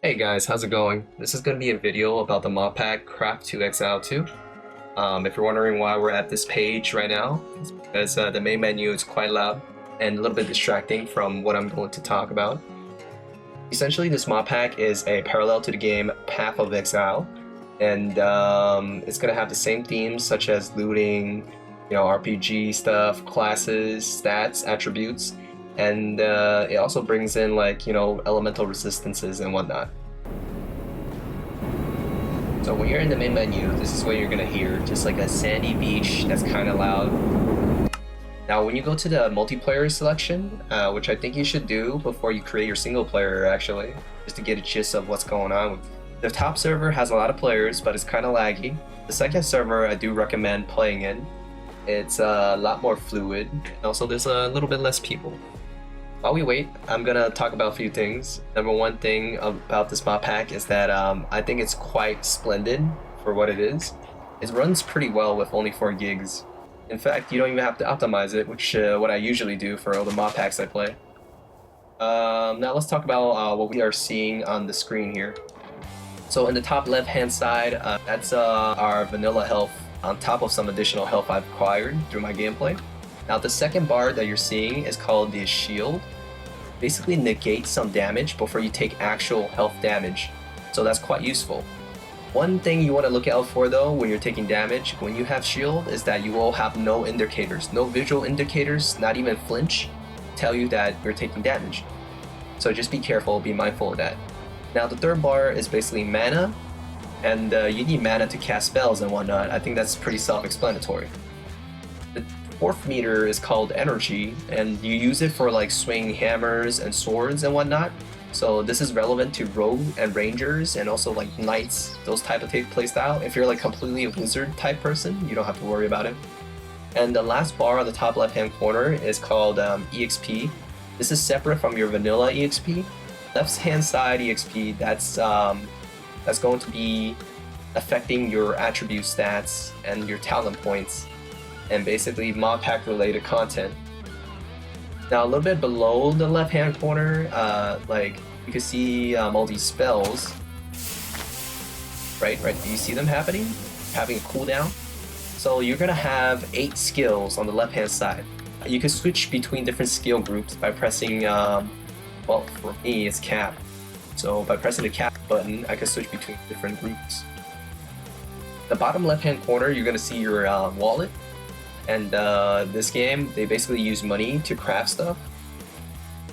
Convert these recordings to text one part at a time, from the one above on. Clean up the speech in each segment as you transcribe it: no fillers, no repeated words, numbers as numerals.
Hey guys, how's it going? This is going to be a video about the Modpack Craft To Exile 2. If you're wondering why we're at this page right now, it's because the main menu is quite loud and a little bit distracting from what I'm going to talk about. Essentially, this Modpack is a parallel to the game Path of Exile, and it's going to have the same themes such as looting, RPG stuff, classes, stats, attributes, and it also brings in elemental resistances and whatnot. So when you're in the main menu, this is what you're gonna hear, just like a sandy beach that's kind of loud. Now when you go to the multiplayer selection, which I think you should do before you create your single player actually, just to get a gist of what's going on. The top server has a lot of players, but it's kind of laggy. The second server I do recommend playing in. It's a lot more fluid, and also there's a little bit less people. While we wait, I'm gonna talk about a few things. Number one thing about this mod pack is that I think it's quite splendid for what it is. It runs pretty well with only 4 gigs. In fact, you don't even have to optimize it, which what I usually do for all the mod packs I play. Now let's talk about what we are seeing on the screen here. So in the top left hand side, that's our vanilla health on top of some additional health I've acquired through my gameplay. Now the second bar that you're seeing is called the shield. Basically negates some damage before you take actual health damage, so that's quite useful. One thing you want to look out for though when you're taking damage when you have shield is that you will have no indicators, no visual indicators, not even flinch, tell you that you're taking damage. So just be careful, be mindful of that. Now the third bar is basically mana, and you need mana to cast spells and whatnot. I think that's pretty self-explanatory. The fourth meter is called energy, and you use it for like swinging hammers and swords and whatnot. So this is relevant to rogue and rangers and also like knights, those type of playstyle. If you're like completely a wizard type person, you don't have to worry about it. And the last bar on the top left hand corner is called EXP. This is separate from your vanilla EXP. Left hand side EXP, that's going to be affecting your attribute stats and your talent points, and basically mod pack related content. Now a little bit below the left hand corner, like you can see all these spells, right? Do you see them having a cooldown? So you're gonna have 8 skills on the left hand side. You can switch between different skill groups by pressing, well for me it's cap. So by pressing the cap button, I can switch between different groups. The bottom left hand corner, you're gonna see your wallet. And this game, they basically use money to craft stuff.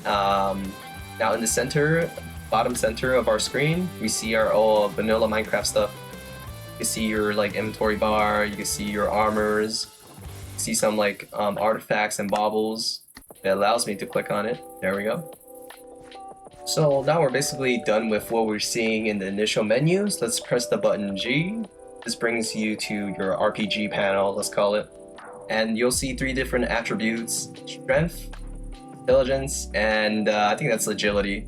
Now in the center, bottom center of our screen, we see our all vanilla Minecraft stuff. You can see your like inventory bar, you can see your armors, you can see some like artifacts and baubles. It allows me to click on it. There we go. So now we're basically done with what we're seeing in the initial menus. Let's press the button G. This brings you to your RPG panel, let's call it. And you'll see 3 different attributes: strength, intelligence, and I think that's agility.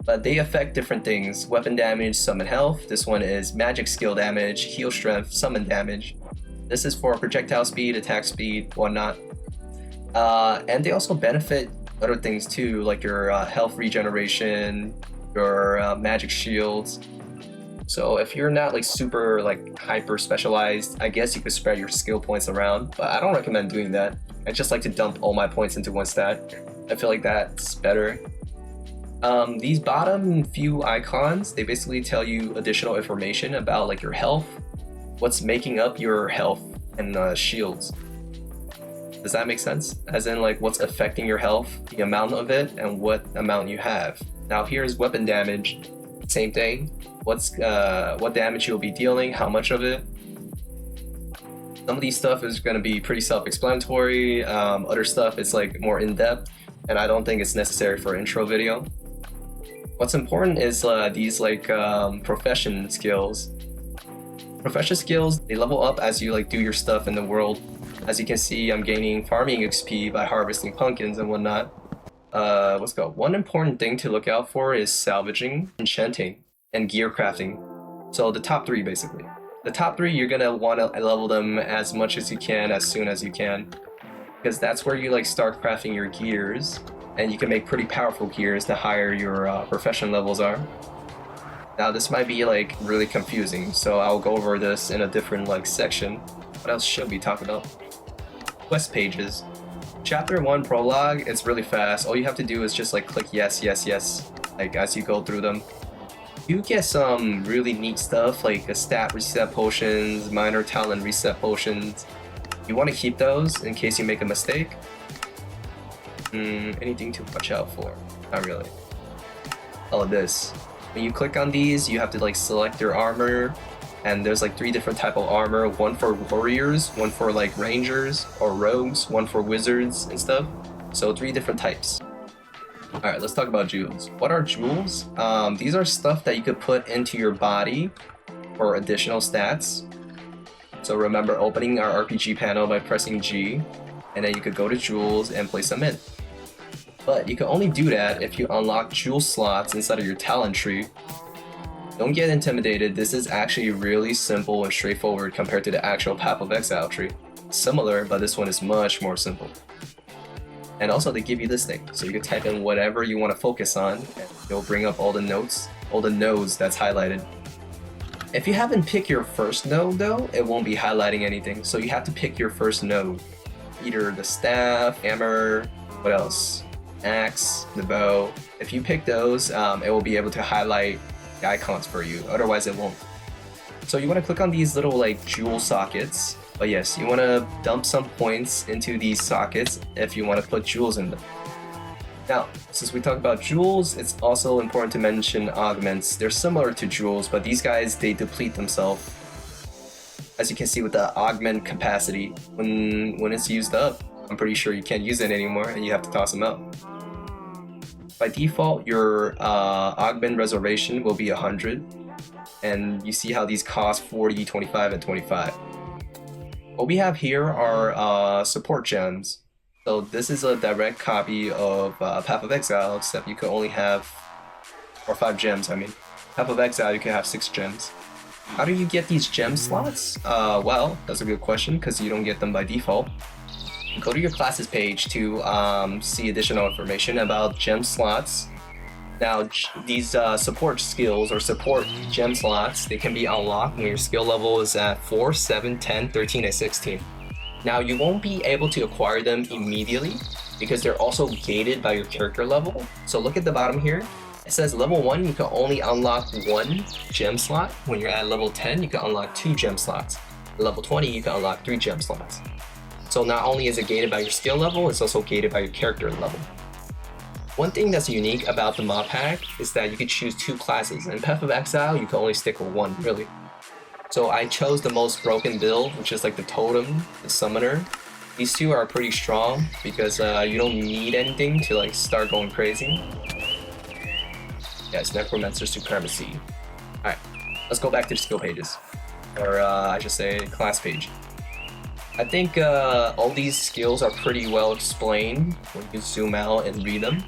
But they affect different things: weapon damage, summon health. This one is magic skill damage, heal strength, summon damage. This is for projectile speed, attack speed, whatnot. And they also benefit other things too, like your health regeneration, your magic shields. So if you're not like super like hyper specialized, I guess you could spread your skill points around, but I don't recommend doing that. I just like to dump all my points into one stat. I feel like that's better. These bottom few icons, they basically tell you additional information about like your health, what's making up your health and shields. Does that make sense? As in like what's affecting your health, the amount of it, and what amount you have. Now here's weapon damage, same thing. What damage you'll be dealing, how much of it. Some of these stuff is going to be pretty self-explanatory. Other stuff is like more in-depth, and I don't think it's necessary for an intro video. What's important is these like profession skills. Profession skills, they level up as you like do your stuff in the world. As you can see, I'm gaining farming XP by harvesting pumpkins and whatnot. Let's go. One important thing to look out for is salvaging, enchanting, and gear crafting. So the top 3 basically. The top 3, you're gonna want to level them as much as you can, as soon as you can, because that's where you like start crafting your gears, and you can make pretty powerful gears the higher your profession levels are. Now this might be like really confusing, so I'll go over this in a different like section. What else should we talk about? Quest pages. Chapter 1 prologue, it's really fast. All you have to do is just like click yes, yes, yes, like as you go through them. You get some really neat stuff like a stat reset potions, minor talent reset potions. You want to keep those in case you make a mistake. Anything to watch out for? Not really. Oh, this. When you click on these, you have to like select your armor, and there's like 3 different type of armor. One for warriors, one for like rangers or rogues, one for wizards and stuff. So 3 different types. Alright, let's talk about jewels. What are jewels? These are stuff that you could put into your body for additional stats. So remember opening our RPG panel by pressing G, and then you could go to jewels and place them in. But you can only do that if you unlock jewel slots inside of your talent tree. Don't get intimidated, this is actually really simple and straightforward compared to the actual Path of Exile tree. Similar, but this one is much more simple. And also they give you this thing, so you can type in whatever you want to focus on, and it'll bring up all the notes, all the nodes that's highlighted. If you haven't picked your first node though, it won't be highlighting anything, so you have to pick your first node. Either the staff, hammer, what else? Axe, the bow. If you pick those, it will be able to highlight the icons for you, otherwise it won't. So you want to click on these little like jewel sockets. But yes, you want to dump some points into these sockets if you want to put jewels in them. Now, since we talked about jewels, it's also important to mention augments. They're similar to jewels, but these guys, they deplete themselves. As you can see with the augment capacity, when it's used up, I'm pretty sure you can't use it anymore and you have to toss them out. By default, your augment reservation will be 100, and you see how these cost 40, 25, and 25. What we have here are support gems. So this is a direct copy of Path of Exile, except you can only have, or 5 gems, I mean. Path of Exile, you can have 6 gems. How do you get these gem slots? Well, that's a good question, because you don't get them by default. Go to your classes page to see additional information about gem slots. Now, these support skills or support gem slots, they can be unlocked when your skill level is at 4, 7, 10, 13, and 16. Now, you won't be able to acquire them immediately because they're also gated by your character level. So look at the bottom here. It says level 1, you can only unlock 1 gem slot. When you're at level 10, you can unlock 2 gem slots. At level 20, you can unlock 3 gem slots. So not only is it gated by your skill level, it's also gated by your character level. One thing that's unique about the mod pack is that you can choose 2 classes. In Path of Exile, you can only stick with 1, really. So I chose the most broken build, which is like the Totem, the Summoner. These 2 are pretty strong because you don't need anything to like start going crazy. Yes, Necromancer Supremacy. Alright, let's go back to the skill pages. Or I should say class page. I think all these skills are pretty well explained when you zoom out and read them.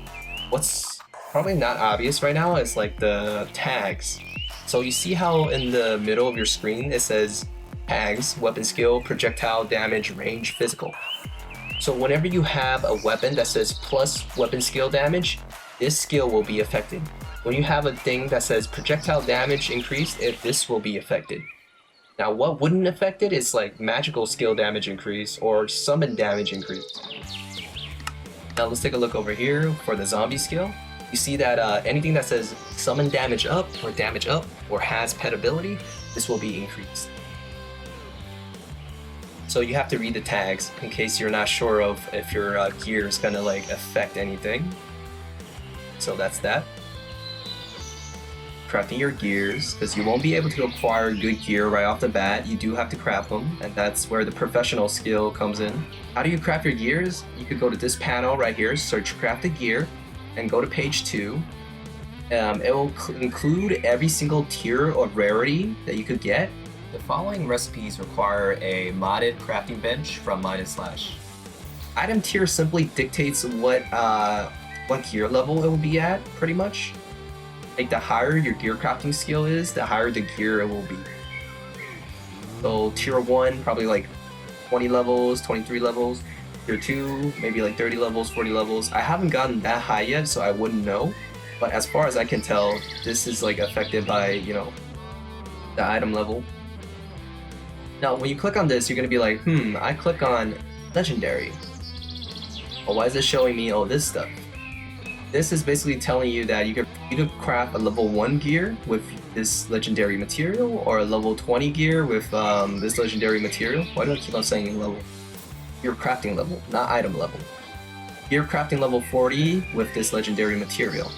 What's probably not obvious right now is like the tags. So you see how in the middle of your screen it says tags, weapon skill, projectile damage, range, physical. So whenever you have a weapon that says plus weapon skill damage, this skill will be affected. When you have a thing that says projectile damage increased, this will be affected. Now what wouldn't affect it is like magical skill damage increase or summon damage increase. Now let's take a look over here for the zombie skill. You see that anything that says summon damage up or has pet ability, this will be increased. So you have to read the tags in case you're not sure of if your gear is gonna like affect anything. So that's that. Crafting your gears, because you won't be able to acquire good gear right off the bat. You do have to craft them, and that's where the professional skill comes in. How do you craft your gears? You could go to this panel right here, search craft a gear, and go to page 2. It will include every single tier of rarity that you could get. The following recipes require a modded crafting bench from /. Item tier simply dictates what gear level it will be at, pretty much. Like the higher your gear crafting skill is, the higher the gear it will be. So tier 1, probably like 20 levels, 23 levels. Tier 2, maybe like 30 levels, 40 levels. I haven't gotten that high yet, so I wouldn't know. But as far as I can tell, this is like affected by, you know, the item level. Now, when you click on this, you're gonna be like, I click on legendary. Well, why is it showing me all this stuff? This is basically telling you that you could craft a level 1 gear with this legendary material, or a level 20 gear with this legendary material. Why do I keep on saying level? Gear crafting level, not item level. Gear crafting level 40 with this legendary material.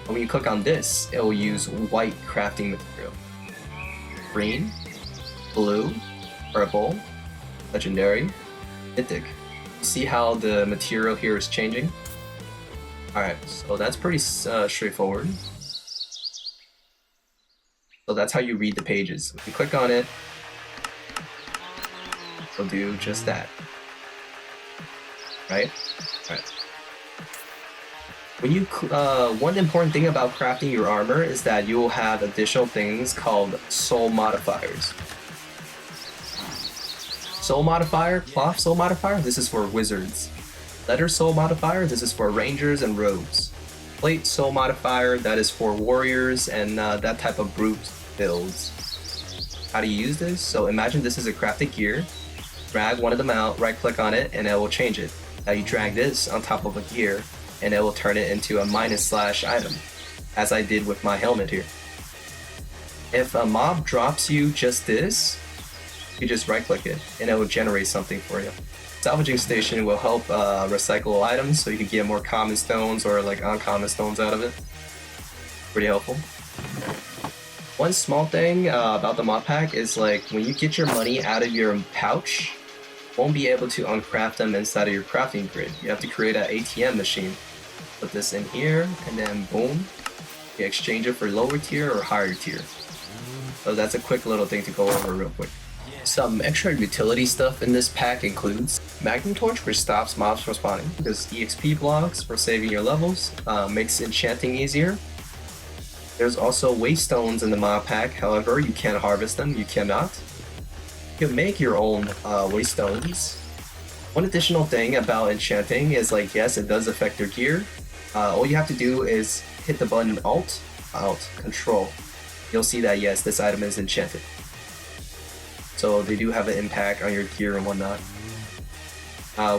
And when you click on this, it will use white crafting material. Green, blue, purple, legendary, mythic. See how the material here is changing? Alright, so that's pretty straightforward. So that's how you read the pages. If you click on it, it'll do just that. Right? Alright. When you one important thing about crafting your armor is that you will have additional things called soul modifiers. Soul modifier, cloth soul modifier, this is for wizards. Letter soul modifier, this is for rangers and rogues. Plate soul modifier, that is for warriors and that type of brute builds. How do you use this? So imagine this is a crafted gear. Drag one of them out, right click on it, and it will change it. Now you drag this on top of a gear, and it will turn it into a / item, as I did with my helmet here. If a mob drops you just this, you just right click it, and it will generate something for you. Salvaging station will help recycle items, so you can get more common stones or like uncommon stones out of it. Pretty helpful. One small thing about the mod pack is like when you get your money out of your pouch, you won't be able to uncraft them inside of your crafting grid. You have to create an ATM machine. Put this in here, and then boom, you exchange it for lower tier or higher tier. So that's a quick little thing to go over real quick. Some extra utility stuff in this pack includes Magnum Torch, which stops mobs from spawning. There's EXP blocks for saving your levels, makes enchanting easier. There's also waste stones in the mod pack, however you can't harvest them, you cannot. You can make your own waste stones. One additional thing about enchanting is like, yes, it does affect your gear. All you have to do is hit the button Alt, Control. You'll see that yes, this item is enchanted. So they do have an impact on your gear and whatnot.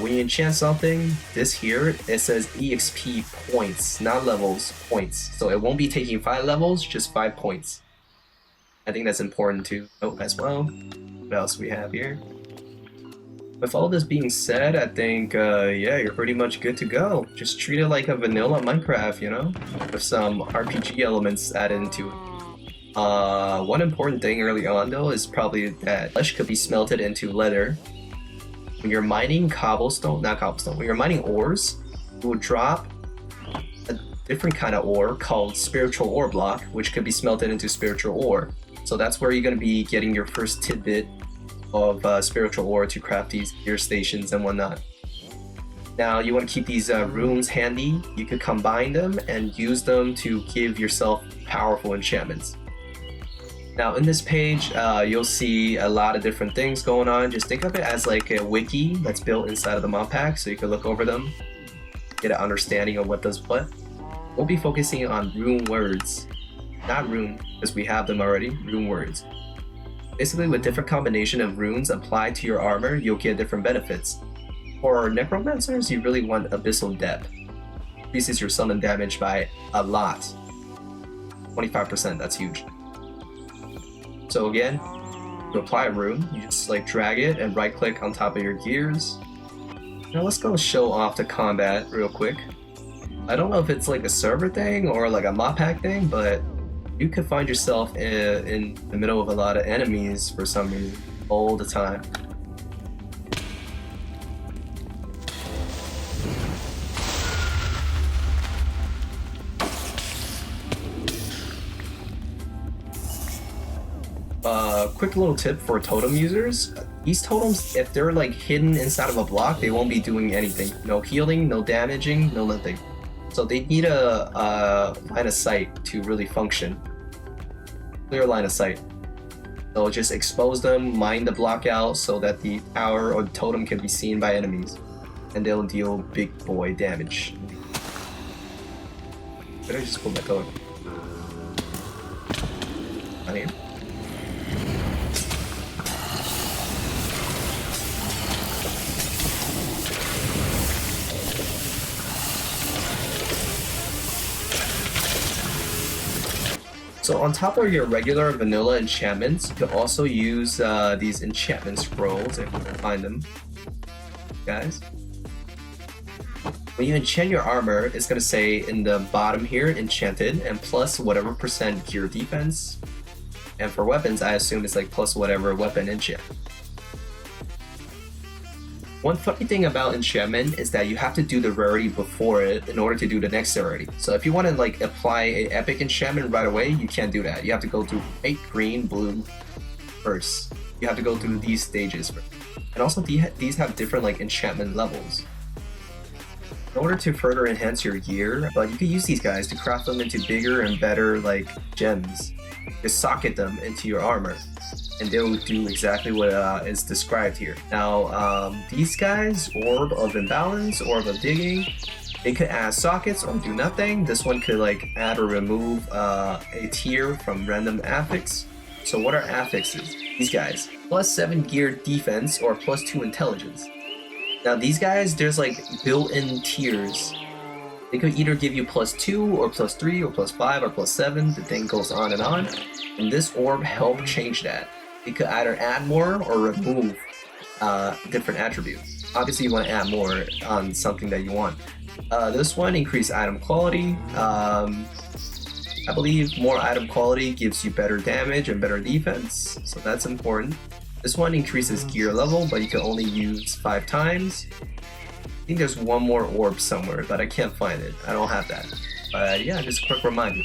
When you enchant something, this here, it says EXP points, not levels, points. So it won't be taking 5 levels, just 5 points. I think that's important to note as well. What else we have here? With all this being said, I think, yeah, you're pretty much good to go. Just treat it like a vanilla Minecraft, you know? With some RPG elements added into it. One important thing early on though is probably that flesh could be smelted into leather. When you're mining when you're mining ores, you will drop a different kind of ore called spiritual ore block, which could be smelted into spiritual ore. So that's where you're going to be getting your first tidbit of spiritual ore to craft these gear stations and whatnot. Now you want to keep these runes handy. You could combine them and use them to give yourself powerful enchantments. Now in this page, you'll see a lot of different things going on. Just think of it as like a wiki that's built inside of the mod pack, so you can look over them, get an understanding of what does what. We'll be focusing on rune words, not rune, because we have them already, rune words. Basically, with different combination of runes applied to your armor, you'll get different benefits. For necromancers, you really want abyssal depth. Increases your summon damage by a lot. 25%, that's huge. So again, to apply a rune, you just like drag it and right click on top of your gears. Now let's go show off the combat real quick. I don't know if it's like a server thing or like a mod pack thing, but you could find yourself in the middle of a lot of enemies for some reason, all the time. Quick little tip for totem users. These totems, if they're like hidden inside of a block, they won't be doing anything. No healing, no damaging, no nothing. So they need a line of sight to really function. Clear line of sight. So just expose them, mine the block out so that the tower or the totem can be seen by enemies. And they'll deal big boy damage. Did I just pull that color? Not here. So on top of your regular vanilla enchantments, you can also use these enchantment scrolls if you can find them, guys. When you enchant your armor, it's going to say in the bottom here, enchanted, and plus whatever percent gear defense. And for weapons, I assume it's like plus whatever weapon enchant. One funny thing about enchantment is that you have to do the rarity before it in order to do the next rarity. So if you want to like apply an epic enchantment right away, you can't do that. You have to go through white, green, blue first. You have to go through these stages first. And also these have different like enchantment levels. In order to further enhance your gear, but you can use these guys to craft them into bigger and better like gems. Just socket them into your armor, and they will do exactly what is described here. Now, these guys, Orb of Imbalance, Orb of Digging, they could add sockets or do nothing. This one could like add or remove a tier from random affix. So what are affixes? These guys, plus 7 gear defense or plus 2 intelligence. Now these guys, there's like built-in tiers. They could either give you plus 2 or plus 3 or plus 5 or plus 7. The thing goes on. And this orb helped change that. You could either add more or remove different attributes. Obviously you want to add more on something that you want. This one increase item quality. I believe more item quality gives you better damage and better defense, so that's important. This one increases gear level, but you can only use 5 times. I think there's one more orb somewhere, but I can't find it. I don't have that. But yeah, just a quick reminder.